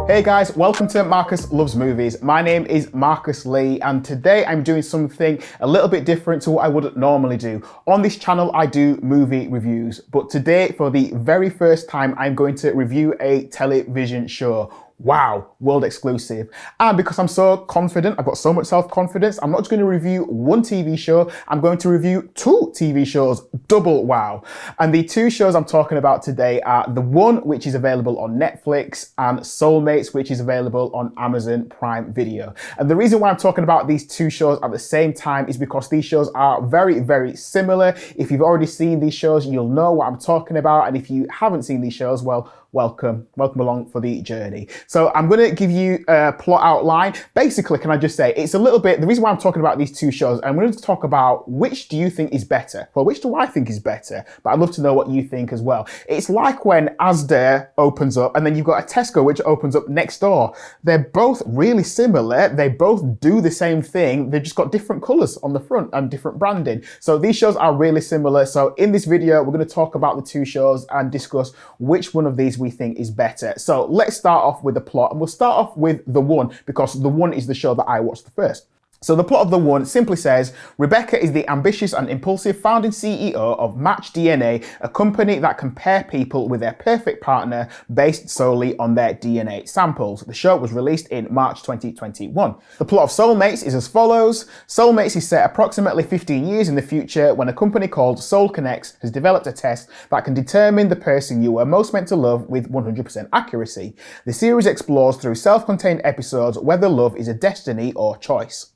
Hey guys, welcome to Marcus Loves Movies. My name is Marcus Lee and today I'm doing something a little bit different to what I would normally do. On this channel I do movie reviews, but today for the very first time I'm going to review a television show. Wow, world exclusive. And because I'm so confident, I've got so much self-confidence, I'm not just going to review one TV show, I'm going to review two TV shows, double wow. And the two shows I'm talking about today are The One, which is available on Netflix, and Soulmates, which is available on Amazon Prime Video. And the reason why I'm talking about these two shows at the same time is because these shows are very, very similar. If you've already seen these shows, you'll know what I'm talking about. And if you haven't seen these shows, well, welcome along for the journey. So I'm going to give you a plot outline. Basically, can I just say, it's a little bit, the reason why I'm talking about these two shows, I'm going to talk about which do you think is better? Well, which do I think is better? But I'd love to know what you think as well. It's like when Asda opens up and then you've got a Tesco which opens up next door. They're both really similar. They both do the same thing. They've just got different colors on the front and different branding. So these shows are really similar. So in this video, we're going to talk about the two shows and discuss which one of these we think is better. So let's start off with the plot, and we'll start off with The One because The One is the show that I watched the first. So the plot of The One simply says, Rebecca is the ambitious and impulsive founding CEO of Match DNA, a company that can pair people with their perfect partner based solely on their DNA samples. The show was released in March 2021. The plot of Soulmates is as follows. Soulmates is set approximately 15 years in the future when a company called Soul Connects has developed a test that can determine the person you were most meant to love with 100% accuracy. The series explores through self-contained episodes whether love is a destiny or choice.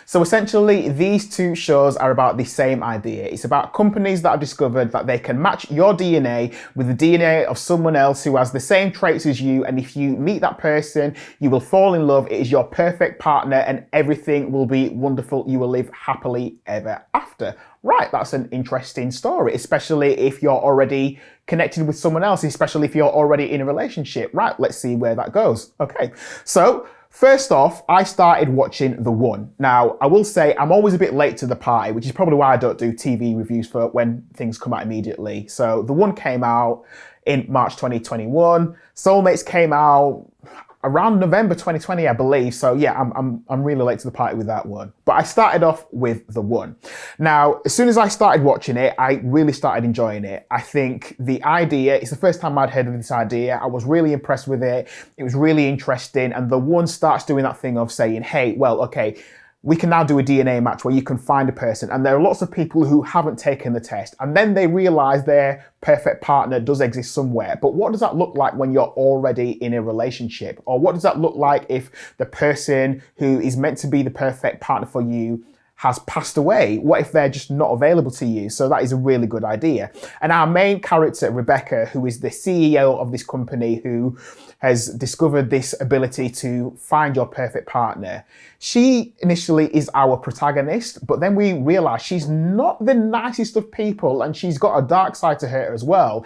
So essentially, these two shows are about the same idea. It's about companies that have discovered that they can match your DNA with the DNA of someone else who has the same traits as you. And if you meet that person, you will fall in love. It is your perfect partner and everything will be wonderful. You will live happily ever after. Right, that's an interesting story, especially if you're already connected with someone else, especially if you're already in a relationship. Right, let's see where that goes. Okay, so first off, I started watching The One. Now, I will say I'm always a bit late to the party, which is probably why I don't do TV reviews for when things come out immediately. So The One came out in March 2021. Soulmates came out around November 2020, I believe. So yeah, I'm really late to the party with that one. But I started off with The One. Now, as soon as I started watching it, I really started enjoying it. I think the idea, it's the first time I'd heard of this idea. I was really impressed with it. It was really interesting. And The One starts doing that thing of saying, hey, well, okay, we can now do a DNA match where you can find a person. And there are lots of people who haven't taken the test. And then they realize their perfect partner does exist somewhere. But what does that look like when you're already in a relationship? Or what does that look like if the person who is meant to be the perfect partner for you has passed away? What if they're just not available to you? So that is a really good idea. And our main character, Rebecca, who is the CEO of this company who has discovered this ability to find your perfect partner, she initially is our protagonist, but then we realize she's not the nicest of people and she's got a dark side to her as well.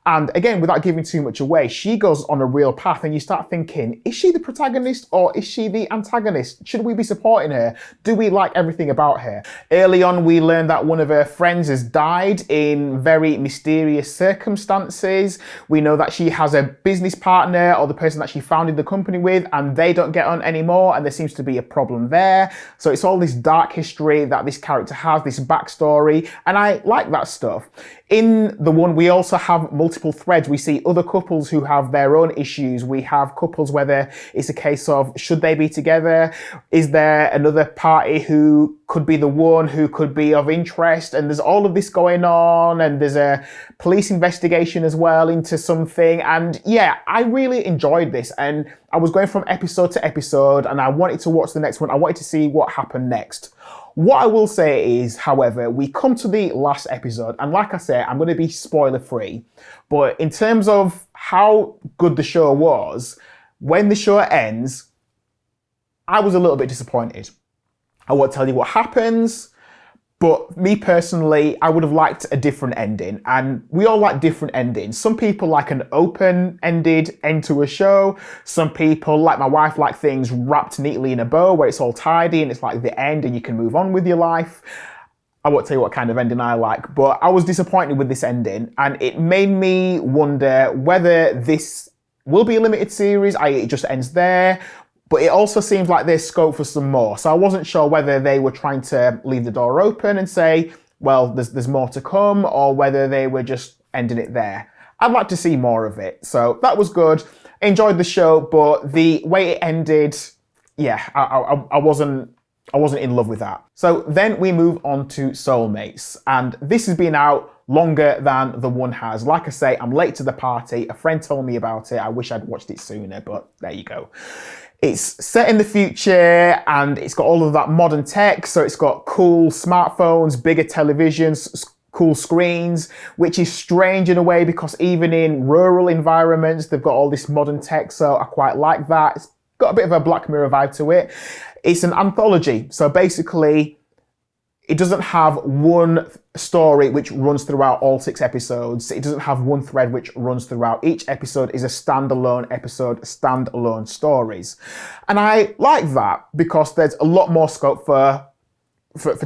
And again, without giving too much away, she goes on a real path and you start thinking, is she the protagonist or is she the antagonist? Should we be supporting her? Do we like everything about her? Early on, we learned that one of her friends has died in very mysterious circumstances. We know that she has a business partner or the person that she founded the company with and they don't get on anymore and there seems to be a problem there. So it's all this dark history that this character has, this backstory, and I like that stuff. In The One, we also have multiple threads. We see other couples who have their own issues. We have couples whether it's a case of, should they be together? Is there another party who could be the one who could be of interest? And there's all of this going on. And there's a police investigation as well into something. And yeah, I really enjoyed this. And I was going from episode to episode and I wanted to watch the next one. I wanted to see what happened next. What I will say is, however, we come to the last episode, and like I said, I'm going to be spoiler free, but in terms of how good the show was, when the show ends, I was a little bit disappointed. I won't tell you what happens, but me personally, I would have liked a different ending, and we all like different endings. Some people like an open-ended end to a show. Some people, like my wife, like things wrapped neatly in a bow where it's all tidy and it's like the end and you can move on with your life. I won't tell you what kind of ending I like, but I was disappointed with this ending and it made me wonder whether this will be a limited series, i.e. it just ends there, but it also seems like there's scope for some more. So I wasn't sure whether they were trying to leave the door open and say, well, there's more to come, or whether they were just ending it there. I'd like to see more of it. So that was good. Enjoyed the show, but the way it ended, yeah, I wasn't in love with that. So then we move on to Soulmates, and this has been out longer than the one has. Like I say, I'm late to the party. A friend told me about it. I wish I'd watched it sooner, but there you go. It's set in the future and it's got all of that modern tech. So it's got cool smartphones, bigger televisions, cool screens, which is strange in a way because even in rural environments, they've got all this modern tech. So I quite like that. It's got a bit of a Black Mirror vibe to it. It's an anthology. So basically, it doesn't have one story which runs throughout all 6 episodes. It doesn't have one thread which runs throughout. Each episode is a standalone episode, standalone stories. And I like that because there's a lot more scope for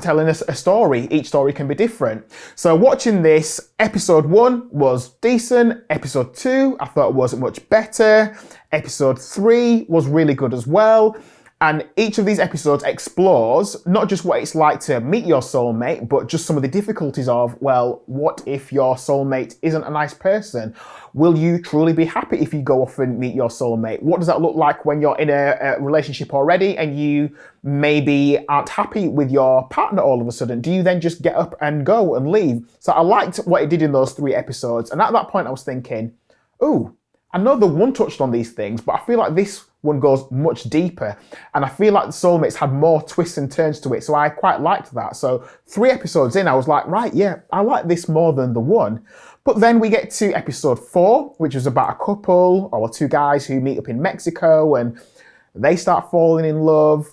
telling us a story. Each story can be different. So watching this, episode 1 was decent. Episode 2, I thought was much better. Episode 3 was really good as well. And each of these episodes explores not just what it's like to meet your soulmate, but just some of the difficulties of, well, what if your soulmate isn't a nice person? Will you truly be happy if you go off and meet your soulmate? What does that look like when you're in a relationship already and you maybe aren't happy with your partner all of a sudden? Do you then just get up and go and leave? So I liked what it did in those 3 episodes. And at that point I was thinking, ooh, I know the one touched on these things, but I feel like this one goes much deeper. And I feel like the Soulmates had more twists and turns to it. So I quite liked that. So 3 episodes in, I was like, right, yeah, I like this more than the one. But then we get to episode 4, which was about a couple or 2 guys who meet up in Mexico and they start falling in love.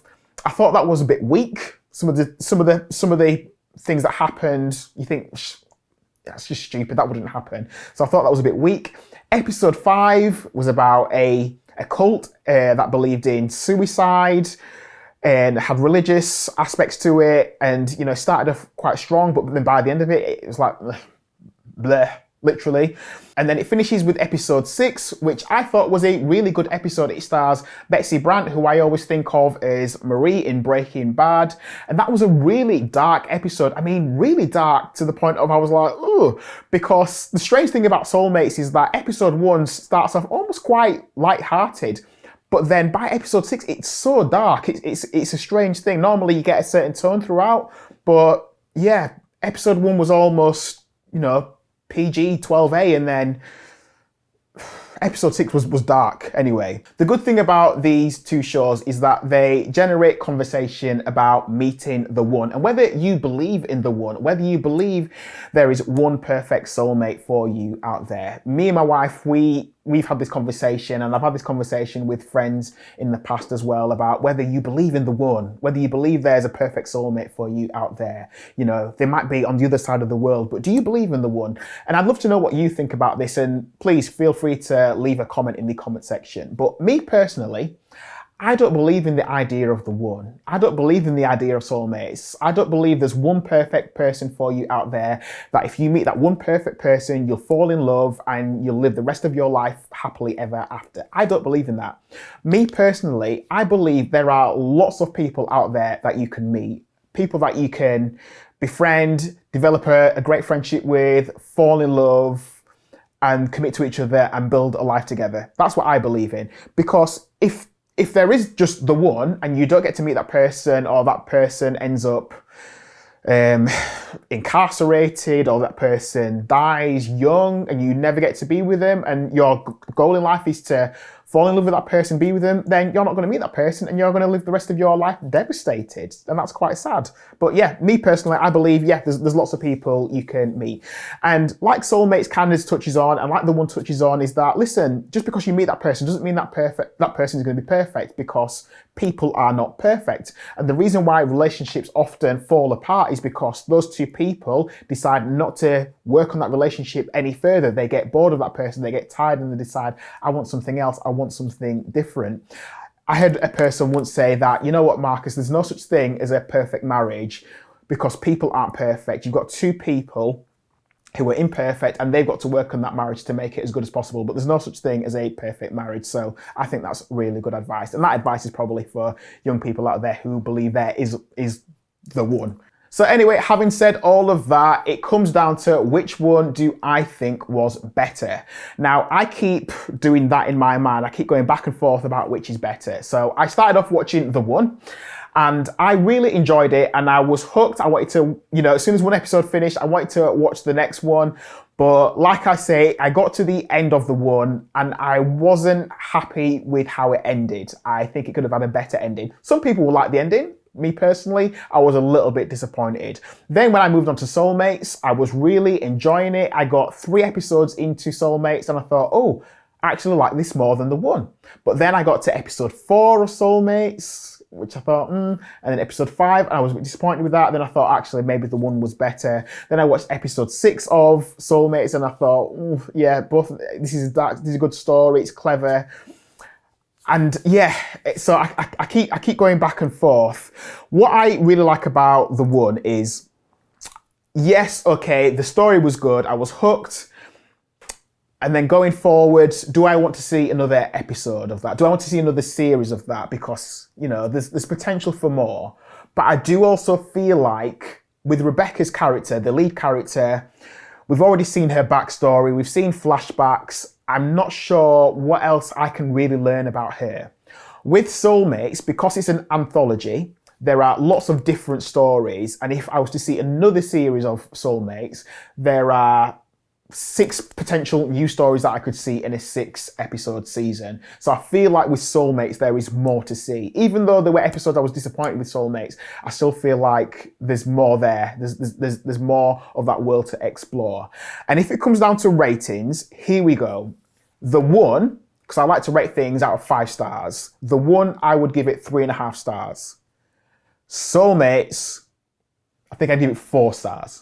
I thought that was a bit weak. Some of the things that happened, you think, that's just stupid, that wouldn't happen. So I thought that was a bit weak. Episode 5 was about a cult that believed in suicide and had religious aspects to it, and started off quite strong, but then by the end of it, it was like bleh, literally. And then it finishes with episode 6, which I thought was a really good episode. It stars Betsy Brandt, who I always think of as Marie in Breaking Bad. And that was a really dark episode. I mean, really dark to the point of I was like, ooh, because the strange thing about Soulmates is that episode 1 starts off almost quite light-hearted. But then by episode 6, it's so dark. It's a strange thing. Normally you get a certain tone throughout. But yeah, episode 1 was almost, PG 12A, and then episode 6 was dark anyway. The good thing about these 2 shows is that they generate conversation about meeting the one, and whether you believe in the one, whether you believe there is one perfect soulmate for you out there. Me and my wife, we've had this conversation, and I've had this conversation with friends in the past as well about whether you believe in the one, whether you believe there's a perfect soulmate for you out there. They might be on the other side of the world, but do you believe in the one? And I'd love to know what you think about this, and please feel free to leave a comment in the comment section. But me personally, I don't believe in the idea of the one. I don't believe in the idea of soulmates. I don't believe there's one perfect person for you out there, that if you meet that one perfect person, you'll fall in love and you'll live the rest of your life happily ever after. I don't believe in that. Me personally, I believe there are lots of people out there that you can meet, people that you can befriend, develop a great friendship with, fall in love, and commit to each other and build a life together. That's what I believe in. Because if there is just the one and you don't get to meet that person, or that person ends up incarcerated, or that person dies young and you never get to be with them, and your goal in life is to fall in love with that person, be with them, then you're not going to meet that person and you're going to live the rest of your life devastated. And that's quite sad. But yeah, me personally, I believe, there's lots of people you can meet. And like Soulmates kind of touches on, and like the one touches on, is that, listen, just because you meet that person doesn't mean that person is going to be perfect, because people are not perfect. And the reason why relationships often fall apart is because those 2 people decide not to work on that relationship any further. They get bored of that person, they get tired, and they decide, I want something else, I want something different. I heard a person once say that, you know what, Marcus, there's no such thing as a perfect marriage, because people aren't perfect. You've got 2 people who are imperfect, and they've got to work on that marriage to make it as good as possible. But there's no such thing as a perfect marriage. So I think that's really good advice. And that advice is probably for young people out there who believe there is the one. So anyway, having said all of that, it comes down to which one do I think was better. Now, I keep doing that in my mind. I keep going back and forth about which is better. So I started off watching The One, and I really enjoyed it, and I was hooked. I wanted to, as soon as one episode finished, I wanted to watch the next one. But like I say, I got to the end of The One and I wasn't happy with how it ended. I think it could have had a better ending. Some people will like the ending. Me personally, I was a little bit disappointed. Then when I moved on to Soulmates, I was really enjoying it. I got 3 episodes into Soulmates and I thought, oh, I actually like this more than The One. But then I got to episode 4 of Soulmates, which I thought, and then episode 5, and I was a bit disappointed with that. Then I thought, actually, maybe The One was better. Then I watched episode 6 of Soulmates, and I thought, yeah, this is a good story, it's clever. And yeah, so I keep going back and forth. What I really like about The One is, yes, okay, the story was good, I was hooked. And then going forward, do I want to see another episode of that? Do I want to see another series of that? Because, there's potential for more. But I do also feel like with Rebecca's character, the lead character, we've already seen her backstory. We've seen flashbacks. I'm not sure what else I can really learn about her. With Soulmates, because it's an anthology, there are lots of different stories. And if I was to see another series of Soulmates, there are 6 potential new stories that I could see in a 6-episode season. So I feel like with Soulmates, there is more to see. Even though there were episodes I was disappointed with Soulmates, I still feel like there's more there. There's more of that world to explore. And if it comes down to ratings, here we go. The One, because I like to rate things out of 5 stars. The One, I would give it 3.5 stars. Soulmates, I think I'd give it 4 stars.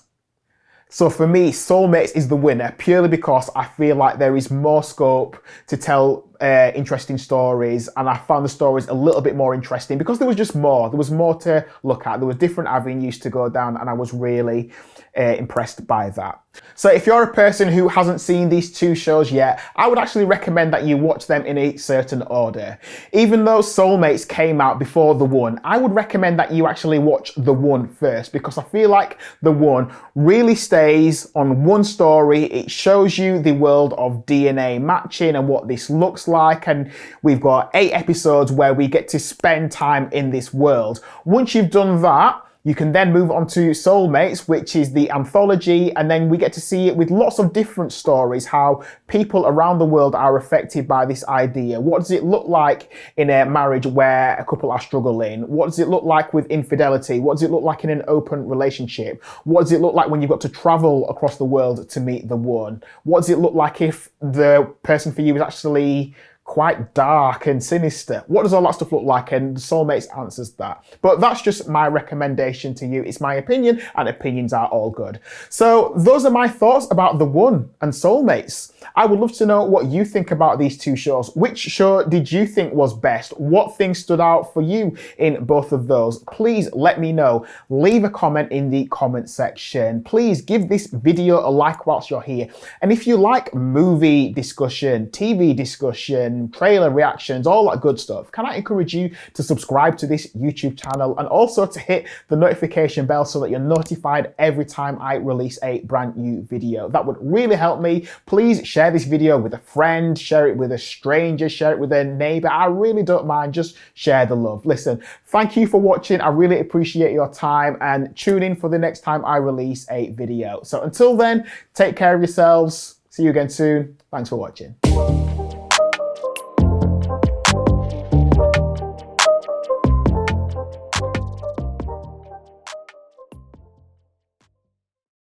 So for me, Soulmates is the winner purely because I feel like there is more scope to tell interesting stories, and I found the stories a little bit more interesting because there was just more. There was more to look at. There were different avenues to go down, and I was really impressed by that. So if you're a person who hasn't seen these 2 shows yet, I would actually recommend that you watch them in a certain order. Even though Soulmates came out before The One, I would recommend that you actually watch The One first, because I feel like The One really stays on one story. It shows you the world of DNA matching and what this looks like, and we've got 8 episodes where we get to spend time in this world. Once you've done that, you can then move on to Soulmates, which is the anthology, and then we get to see it with lots of different stories, how people around the world are affected by this idea. What does it look like in a marriage where a couple are struggling? What does it look like with infidelity? What does it look like in an open relationship? What does it look like when you've got to travel across the world to meet the one? What does it look like if the person for you is actually quite dark and sinister? What does all that stuff look like? And Soulmates answers that. But that's just my recommendation to you. It's my opinion, and opinions are all good. So those are my thoughts about The One and Soulmates. I would love to know what you think about these 2 shows. Which show did you think was best? What things stood out for you in both of those? Please let me know. Leave a comment in the comment section. Please give this video a like whilst you're here. And if you like movie discussion, TV discussion, trailer reactions, all that good stuff, can I encourage you to subscribe to this YouTube channel and also to hit the notification bell so that you're notified every time I release a brand new video. That would really help me. Please share this video with a friend, share it with a stranger, share it with a neighbor. I really don't mind. Just share the love. Listen, thank you for watching. I really appreciate your time, and tune in for the next time I release a video. So until then, take care of yourselves. See you again soon. Thanks for watching.